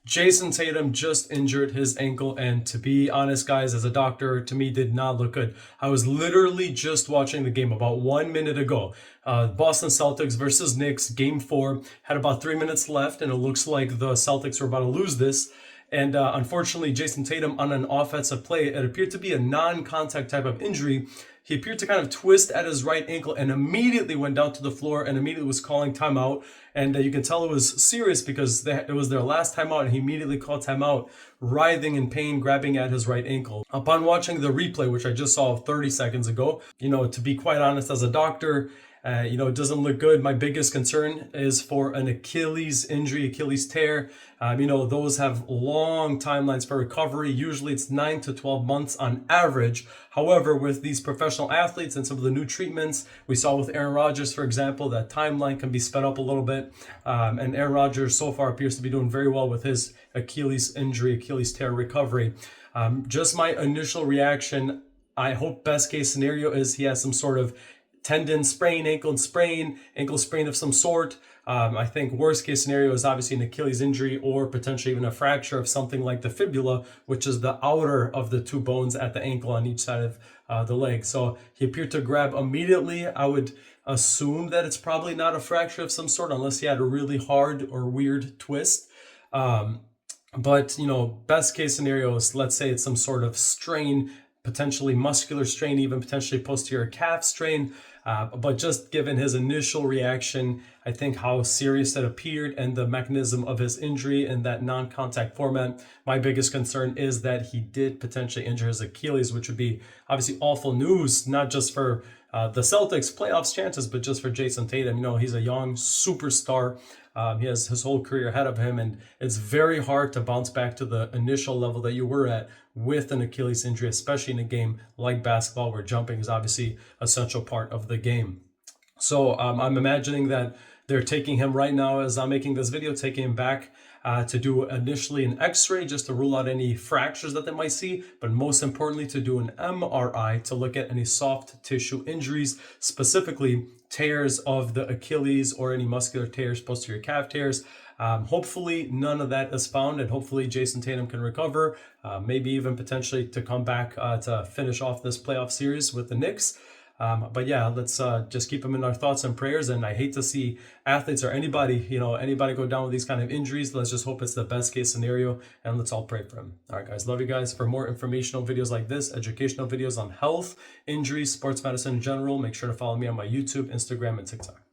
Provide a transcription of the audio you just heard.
Jayson Tatum just injured his ankle, and to be honest, guys, as a doctor, to me, did not look good. I was literally just watching the game about 1 minute ago. Boston Celtics versus Knicks, game 4, had about 3 minutes left, and it looks like the Celtics were about to lose this. And unfortunately, Jayson Tatum on an offensive play, it appeared to be a non-contact type of injury. He appeared to kind of twist at his right ankle and immediately went down to the floor and immediately was calling timeout. And you can tell it was serious because it was their last timeout, and he immediately called timeout, writhing in pain, grabbing at his right ankle. Upon watching the replay, which I just saw 30 seconds ago, to be quite honest, as a doctor, it doesn't look good. My biggest concern is for an Achilles injury, Achilles tear. Those have long timelines for recovery. Usually it's 9 to 12 months on average. However, with these professional athletes and some of the new treatments we saw with Aaron Rodgers, for example, that timeline can be sped up a little bit. And Aaron Rodgers so far appears to be doing very well with his Achilles injury, Achilles tear recovery. Just my initial reaction, I hope best case scenario is he has some sort of tendon sprain, ankle sprain of some sort. I think worst case scenario is obviously an Achilles injury or potentially even a fracture of something like the fibula, which is the outer of the two bones at the ankle on each side of the leg. So he appeared to grab immediately. I would assume that it's probably not a fracture of some sort unless he had a really hard or weird twist. But best case scenario is, let's say it's some sort of strain, potentially muscular strain, even potentially posterior calf strain. But just given his initial reaction, I think how serious it appeared and the mechanism of his injury in that non-contact format, my biggest concern is that he did potentially injure his Achilles, which would be obviously awful news, not just for the Celtics playoffs chances, but just for Jayson Tatum. He's a young superstar. He has his whole career ahead of him, and it's very hard to bounce back to the initial level that you were at with an Achilles injury, especially in a game like basketball where jumping is obviously a central part of the game. So I'm imagining that they're taking him right now as I'm making this video, taking him back to do initially an x-ray just to rule out any fractures that they might see, but most importantly to do an MRI to look at any soft tissue injuries, specifically tears of the Achilles or any muscular tears, posterior calf tears. Hopefully none of that is found, and hopefully Jayson Tatum can recover, maybe even potentially to come back to finish off this playoff series with the Knicks. But yeah, let's just keep them in our thoughts and prayers. And I hate to see athletes or anybody go down with these kind of injuries. Let's just hope it's the best case scenario, and let's all pray for him. All right, guys, love you guys. For more informational videos like this, educational videos on health, injuries, sports medicine in general, make sure to follow me on my YouTube, Instagram, and TikTok.